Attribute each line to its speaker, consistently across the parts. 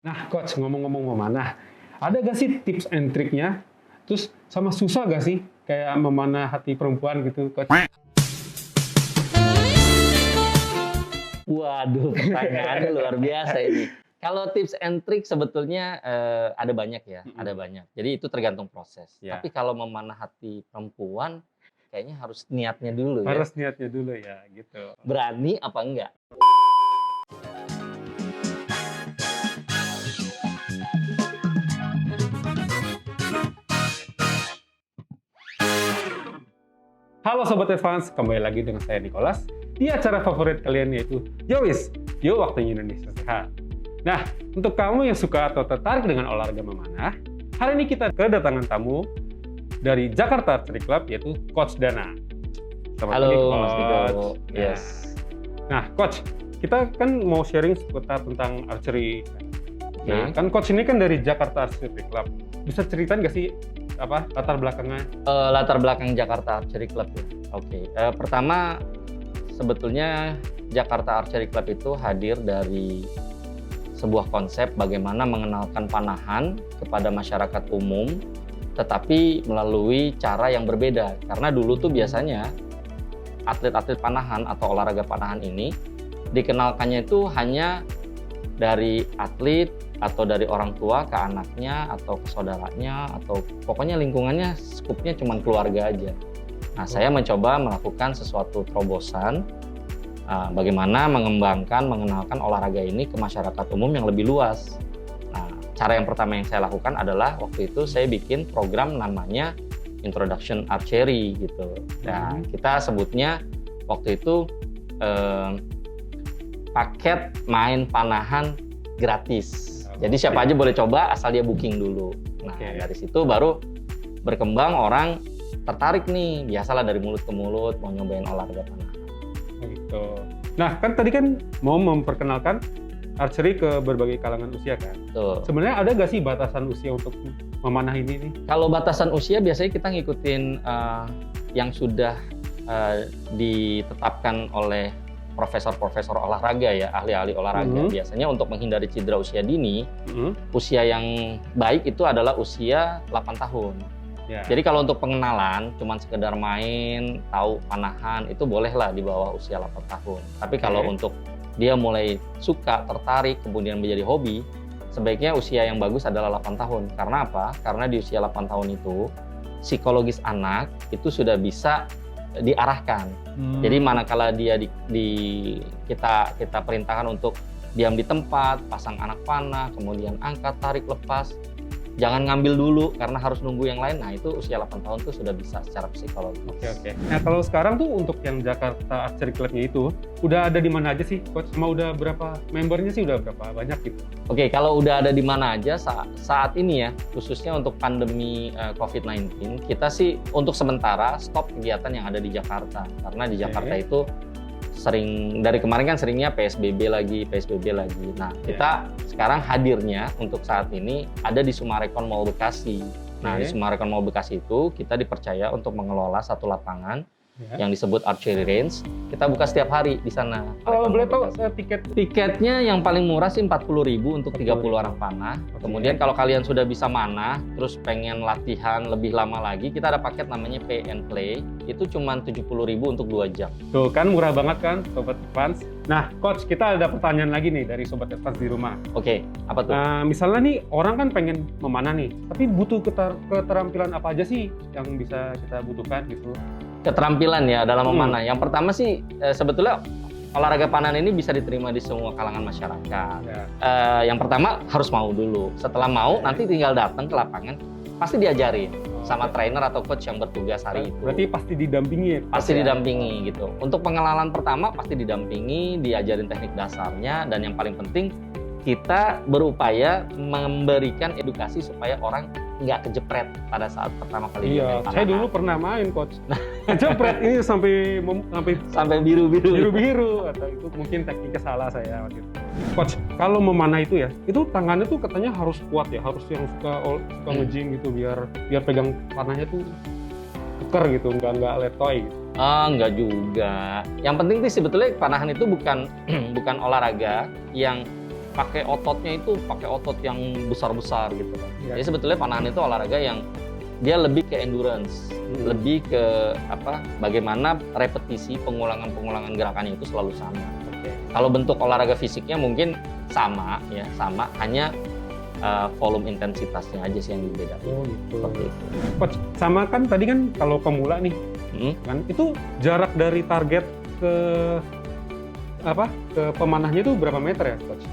Speaker 1: Nah, coach ngomong-ngomong memanah, ada gak sih tips and triknya? Terus sama susah gak sih kayak memanah hati perempuan gitu, coach?
Speaker 2: Waduh, pertanyaannya luar biasa ini. Kalau tips and trick sebetulnya ada banyak ya, ada banyak. Jadi itu tergantung proses.
Speaker 1: Ya.
Speaker 2: Tapi kalau memanah hati perempuan, kayaknya harus niatnya dulu ya.
Speaker 1: Harus niatnya dulu ya, gitu.
Speaker 2: Berani apa enggak?
Speaker 1: Halo Sobat Advance, kembali lagi dengan saya Nicholas di acara favorit kalian yaitu Yowis, Yo Waktunya Indonesia Sehat. Nah, untuk kamu yang suka atau tertarik dengan olahraga memanah, hari ini kita kedatangan tamu dari Jakarta Archery Club yaitu Coach Dana. Selamat
Speaker 2: Halo,
Speaker 1: pagi,
Speaker 2: Mas Diko.
Speaker 1: Coach.
Speaker 2: Yes.
Speaker 1: Nah, Coach, kita kan mau sharing seputar tentang archery. Nah, kan Coach ini kan dari Jakarta Archery Club. Bisa ceritain nggak sih latar belakangnya?
Speaker 2: Latar belakang Jakarta Archery Club ya. Oke. Pertama, sebetulnya Jakarta Archery Club itu hadir dari sebuah konsep bagaimana mengenalkan panahan kepada masyarakat umum, tetapi melalui cara yang berbeda. Karena dulu tuh biasanya atlet-atlet panahan atau olahraga panahan ini dikenalkannya itu hanya dari atlet atau dari orang tua ke anaknya atau ke saudaranya atau pokoknya lingkungannya skupnya cuma keluarga aja. Nah, saya mencoba melakukan sesuatu terobosan bagaimana mengenalkan olahraga ini ke masyarakat umum yang lebih luas. Nah, cara yang pertama yang saya lakukan adalah waktu itu saya bikin program namanya Introduction Archery gitu. Nah, kita sebutnya waktu itu paket main panahan gratis. Jadi siapa aja boleh coba asal dia booking dulu. Nah, dari situ baru berkembang orang tertarik nih. Biasalah dari mulut ke mulut mau nyobain olahraga panahan.
Speaker 1: Gitu. Nah, kan tadi kan mau memperkenalkan archery ke berbagai kalangan usia kan.
Speaker 2: Tuh.
Speaker 1: Sebenarnya ada nggak sih batasan usia untuk memanah ini nih?
Speaker 2: Kalau batasan usia biasanya kita ngikutin yang sudah ditetapkan oleh profesor-profesor olahraga ya, ahli-ahli olahraga. Biasanya untuk menghindari cedera usia dini, usia yang baik itu adalah usia 8 tahun. Ya. Jadi kalau untuk pengenalan, cuman sekedar main, tahu panahan, itu bolehlah di bawah usia 8 tahun. Tapi kalau untuk dia mulai suka, tertarik, kemudian menjadi hobi, sebaiknya usia yang bagus adalah 8 tahun. Karena apa? Karena di usia 8 tahun itu, psikologis anak itu sudah bisa diarahkan. Jadi manakala dia kita perintahkan untuk diam di tempat, pasang anak panah, kemudian angkat, tarik, lepas, jangan ngambil dulu karena harus nunggu yang lain. Nah, itu usia 8 tahun tuh sudah bisa secara psikologis.
Speaker 1: Oke. Nah, kalau sekarang tuh untuk yang Jakarta Archery Club-nya itu udah ada di mana aja sih, Coach? Sama udah berapa membernya sih, udah berapa banyak gitu?
Speaker 2: Oke, kalau udah ada di mana aja saat ini ya, khususnya untuk pandemi COVID-19, kita sih untuk sementara stop kegiatan yang ada di Jakarta. Karena di Jakarta itu sering, dari kemarin kan seringnya PSBB lagi. Nah, kita sekarang hadirnya untuk saat ini ada di Sumarekon Mall Bekasi. Nah, di Sumarekon Mall Bekasi itu kita dipercaya untuk mengelola satu lapangan yang disebut Archery Range. Kita buka setiap hari di sana.
Speaker 1: Kalau boleh tahu
Speaker 2: tiketnya yang paling murah sih 40.000 untuk 30 orang panah. Kemudian kalau kalian sudah bisa manah, terus pengen latihan lebih lama lagi, kita ada paket namanya Pay and Play. Itu cuma 70.000 untuk 2 jam.
Speaker 1: Tuh kan murah banget kan, Sobat Advance. Nah, Coach, kita ada pertanyaan lagi nih dari Sobat Advance di rumah.
Speaker 2: Oke, apa tuh?
Speaker 1: Misalnya nih, orang kan pengen memanah nih, tapi butuh keterampilan apa aja sih yang bisa kita butuhkan gitu?
Speaker 2: Keterampilan ya dalam memanah. Yang pertama sih sebetulnya olahraga panahan ini bisa diterima di semua kalangan masyarakat. Yang pertama harus mau dulu. Setelah mau, nanti tinggal datang ke lapangan, pasti diajarin sama trainer atau coach yang bertugas hari itu.
Speaker 1: Berarti pasti didampingi ya?
Speaker 2: Pasti didampingi gitu. Untuk pengenalan pertama pasti didampingi, diajarin teknik dasarnya, dan yang paling penting kita berupaya memberikan edukasi supaya orang nggak kejepret pada saat pertama kali main panahan.
Speaker 1: Saya dulu pernah main, Coach. Kejepret ini sampai biru-biru atau itu mungkin tekniknya salah saya waktu itu. Coach, kalau memanah itu ya, itu tangannya tuh katanya harus kuat ya, harus yang suka nge-gym gitu biar pegang panahnya tuh keker gitu, nggak letoy gitu.
Speaker 2: Nggak juga. Yang penting sih sebetulnya panahan itu bukan olahraga yang pakai ototnya itu pakai otot yang besar-besar gitu kan.
Speaker 1: Ya.
Speaker 2: Jadi sebetulnya panahan itu olahraga yang dia lebih ke endurance, lebih ke bagaimana repetisi pengulangan gerakannya itu selalu sama. Kalau bentuk olahraga fisiknya mungkin sama, hanya volume intensitasnya aja sih yang dibedakan.
Speaker 1: Oh gitu.
Speaker 2: Seperti itu.
Speaker 1: Coach, sama kan tadi kan kalau pemula nih, kan itu jarak dari target ke ke pemanahnya itu berapa meter ya, Coach?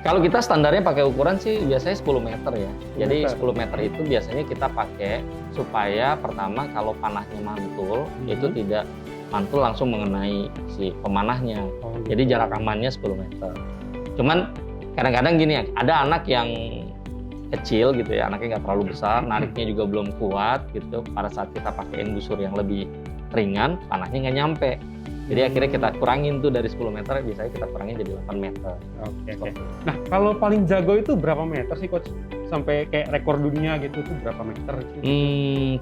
Speaker 2: Kalau kita standarnya pakai ukuran sih biasanya 10 meter ya.
Speaker 1: 10
Speaker 2: Jadi
Speaker 1: meter.
Speaker 2: 10 meter itu biasanya kita pakai supaya pertama kalau panahnya mantul, itu tidak mantul langsung mengenai si pemanahnya.
Speaker 1: Oh, gitu.
Speaker 2: Jadi jarak amannya 10 meter. Cuman kadang-kadang gini ya, ada anak yang kecil gitu ya, anaknya nggak terlalu besar, nariknya juga belum kuat gitu. Pada saat kita pakein busur yang lebih ringan, panahnya nggak nyampe. Jadi akhirnya kita kurangin tuh dari 10 meter, biasanya kita kurangin jadi 8 meter.
Speaker 1: Oke. Nah, kalau paling jago itu berapa meter sih, Coach? Sampai kayak rekor dunia gitu tuh berapa meter?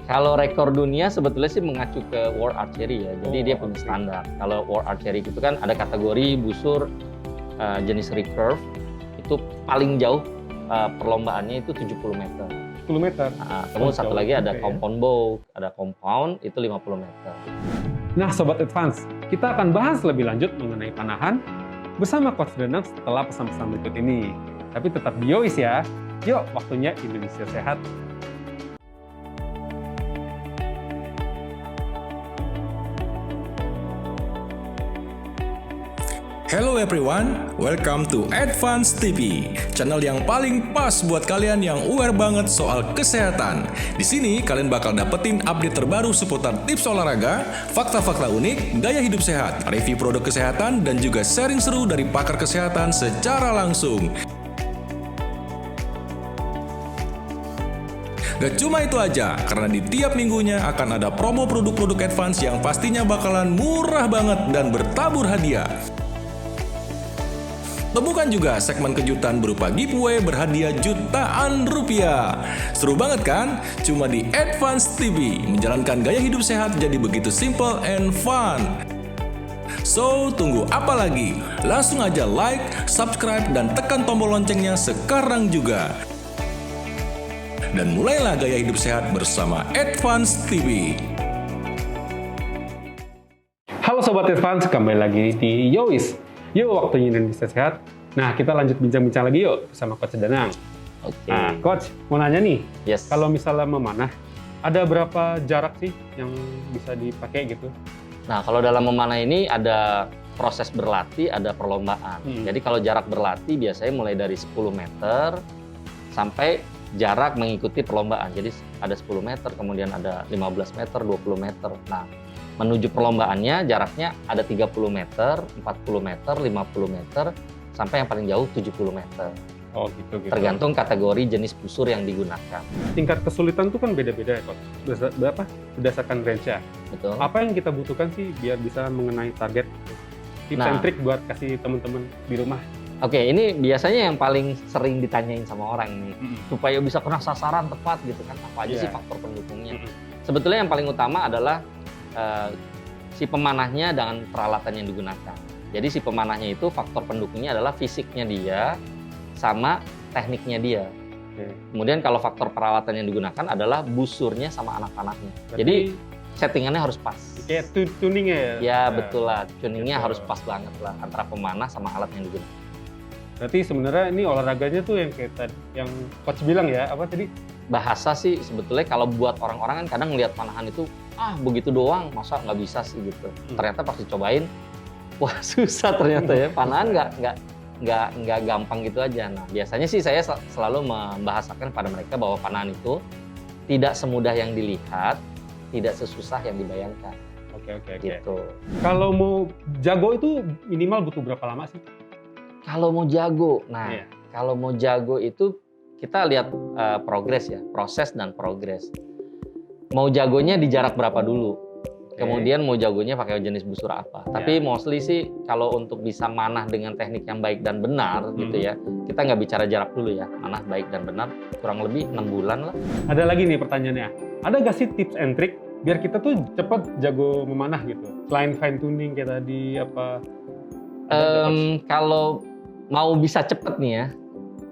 Speaker 2: Kalau rekor dunia sebetulnya sih mengacu ke World Archery ya. Jadi dia punya
Speaker 1: oke.
Speaker 2: standar. Kalau World Archery itu kan ada kategori busur jenis recurve, itu paling jauh perlombaannya itu 70 meter.
Speaker 1: 10 meter.
Speaker 2: Kemudian satu lagi ada
Speaker 1: juga ya.
Speaker 2: compound bow, ada compound itu 50 meter.
Speaker 1: Nah, Sobat Advance, kita akan bahas lebih lanjut mengenai panahan bersama Coach Danang setelah pesan-pesan berikut ini. Tapi tetap di Yois ya. Yuk, waktunya Indonesia Sehat.
Speaker 3: Hello everyone, welcome to Advance TV, channel yang paling pas buat kalian yang aware banget soal kesehatan. Di sini kalian bakal dapetin update terbaru seputar tips olahraga, fakta-fakta unik, gaya hidup sehat, review produk kesehatan, dan juga sharing seru dari pakar kesehatan secara langsung. Gak cuma itu aja, karena di tiap minggunya akan ada promo produk-produk Advance yang pastinya bakalan murah banget dan bertabur hadiah. Temukan juga segmen kejutan berupa giveaway berhadiah jutaan rupiah. Seru banget kan? Cuma di Advance TV, menjalankan gaya hidup sehat jadi begitu simple and fun. So, tunggu apa lagi? Langsung aja like, subscribe, dan tekan tombol loncengnya sekarang juga. Dan mulailah gaya hidup sehat bersama Advance TV.
Speaker 1: Halo Sobat Advance, kembali lagi di Yois. Yuk, waktunya Indonesia Sehat. Nah, kita lanjut bincang-bincang lagi yuk bersama Coach Danang.
Speaker 2: Oke.
Speaker 1: Nah, Coach, mau nanya nih,
Speaker 2: Yes.
Speaker 1: kalau misalnya memanah, ada berapa jarak sih yang bisa dipakai gitu?
Speaker 2: Nah, kalau dalam memanah ini ada proses berlatih, ada perlombaan. Jadi kalau jarak berlatih biasanya mulai dari 10 meter sampai jarak mengikuti perlombaan. Jadi ada 10 meter, kemudian ada 15 meter, 20 meter. Nah, menuju perlombaannya jaraknya ada 30 meter, 40 meter, 50 meter, sampai yang paling jauh 70 meter.
Speaker 1: Oh gitu.
Speaker 2: Tergantung kategori jenis busur yang digunakan.
Speaker 1: Tingkat kesulitan itu kan beda-beda ya, Coach. Berdasarkan range ya.
Speaker 2: Betul.
Speaker 1: Apa yang kita butuhkan sih biar bisa mengenai target? Tips and trick buat kasih teman-teman di rumah.
Speaker 2: Oke, ini biasanya yang paling sering ditanyain sama orang nih, supaya bisa kena sasaran tepat gitu kan, apa aja sih faktor pendukungnya. Sebetulnya yang paling utama adalah si pemanahnya dengan peralatan yang digunakan. Jadi si pemanahnya itu faktor pendukungnya adalah fisiknya dia sama tekniknya dia. Kemudian kalau faktor peralatan yang digunakan adalah busurnya sama anak panahnya. Jadi settingannya harus pas.
Speaker 1: Kayak tuningnya ya?
Speaker 2: Ya betul lah, tuningnya harus pas banget lah antara pemanah sama alat yang digunakan.
Speaker 1: Berarti sebenarnya ini olahraganya tuh yang kayak tadi, yang Coach bilang ya, apa tadi?
Speaker 2: Bahasa sih sebetulnya kalau buat orang-orang kan kadang ngelihat panahan itu begitu doang, masa nggak bisa sih gitu. Ternyata pas dicobain, wah susah ternyata ya, panahan nggak gampang gitu aja. Nah biasanya sih saya selalu membahasakan pada mereka bahwa panahan itu tidak semudah yang dilihat, tidak sesusah yang dibayangkan.
Speaker 1: Oke.
Speaker 2: Gitu.
Speaker 1: Kalau mau jago itu minimal butuh berapa lama sih?
Speaker 2: Kalau mau jago, kalau mau jago itu kita lihat progres ya, proses dan progres. Mau jagonya di jarak berapa dulu, kemudian mau jagonya pakai jenis busur apa. Tapi mostly sih kalau untuk bisa manah dengan teknik yang baik dan benar gitu ya, kita nggak bicara jarak dulu ya, manah baik dan benar kurang lebih 6 bulan lah. Ada
Speaker 1: lagi nih pertanyaannya, ada nggak sih tips and trick biar kita tuh cepat jago memanah gitu? Selain fine tuning kayak tadi apa?
Speaker 2: Kalau mau bisa cepet nih ya,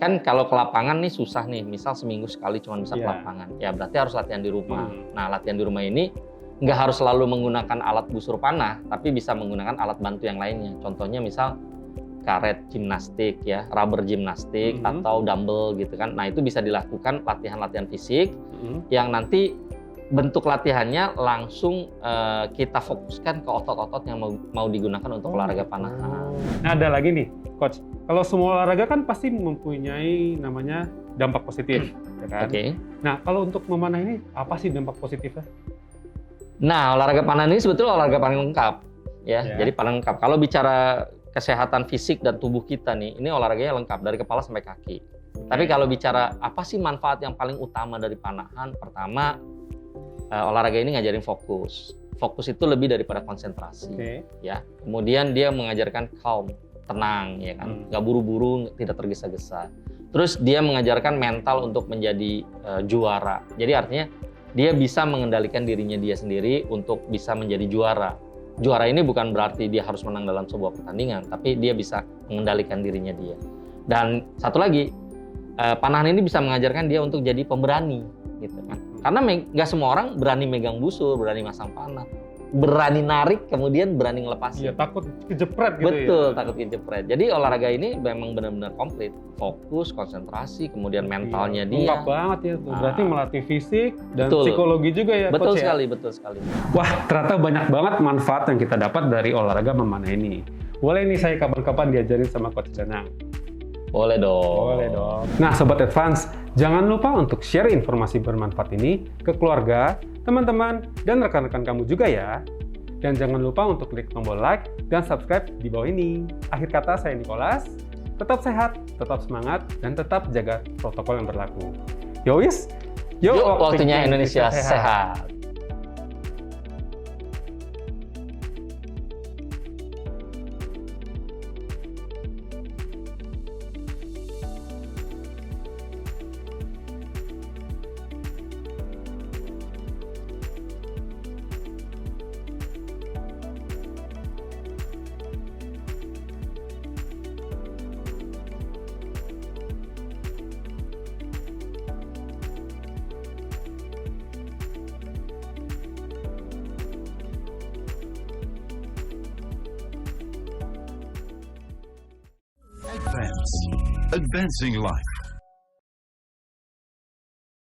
Speaker 2: kan kalau ke lapangan nih susah nih, misal seminggu sekali cuma bisa ke
Speaker 1: Iya.
Speaker 2: lapangan, ya berarti harus latihan di rumah. Nah, latihan di rumah ini nggak harus selalu menggunakan alat busur panah, tapi bisa menggunakan alat bantu yang lainnya. Contohnya misal karet gimnastik ya, rubber gimnastik atau dumbbell gitu kan. Nah, itu bisa dilakukan latihan-latihan fisik yang nanti bentuk latihannya langsung kita fokuskan ke otot-otot yang mau digunakan untuk olahraga panahan.
Speaker 1: Nah, ada lagi nih, Coach. Kalau semua olahraga kan pasti mempunyai namanya dampak positif, ya kan?
Speaker 2: Oke.
Speaker 1: Nah, kalau untuk memanah ini, apa sih dampak positifnya?
Speaker 2: Nah, olahraga panahan ini sebetulnya olahraga paling lengkap, ya.
Speaker 1: Ya.
Speaker 2: Jadi paling lengkap. Kalau bicara kesehatan fisik dan tubuh kita nih, ini olahraganya lengkap dari kepala sampai kaki. Tapi kalau bicara apa sih manfaat yang paling utama dari panahan? Pertama, olahraga ini ngajarin fokus. Fokus itu lebih daripada konsentrasi, ya. Kemudian dia mengajarkan calm, tenang, ya kan, nggak buru-buru, tidak tergesa-gesa. Terus dia mengajarkan mental untuk menjadi juara. Jadi artinya dia bisa mengendalikan dirinya dia sendiri untuk bisa menjadi juara. Juara ini bukan berarti dia harus menang dalam sebuah pertandingan, tapi dia bisa mengendalikan dirinya dia. Dan satu lagi, panahan ini bisa mengajarkan dia untuk jadi pemberani, gitu kan. Karena nggak semua orang berani megang busur, berani masang panah, berani narik, kemudian berani ngelepasin.
Speaker 1: Iya, takut kejepret gitu.
Speaker 2: Betul,
Speaker 1: ya.
Speaker 2: takut kejepret. Jadi olahraga ini memang benar-benar komplit. Fokus, konsentrasi, kemudian mentalnya dia.
Speaker 1: Lengkap banget ya. Berarti melatih fisik dan
Speaker 2: Betul.
Speaker 1: psikologi juga ya,
Speaker 2: Betul
Speaker 1: Coach,
Speaker 2: sekali,
Speaker 1: ya?
Speaker 2: betul sekali.
Speaker 1: Wah, ternyata banyak banget manfaat yang kita dapat dari olahraga memanah ini. Boleh nih saya kapan-kapan diajarin sama Coach Danang.
Speaker 2: Boleh dong.
Speaker 1: Boleh dong. Nah, Sobat Advance, jangan lupa untuk share informasi bermanfaat ini ke keluarga, teman-teman, dan rekan-rekan kamu juga ya. Dan jangan lupa untuk klik tombol like dan subscribe di bawah ini. Akhir kata, saya Nicholas. Tetap sehat, tetap semangat, dan tetap jaga protokol yang berlaku. Yowis,
Speaker 2: Yuk, waktunya Indonesia sehat.
Speaker 4: Advancing life.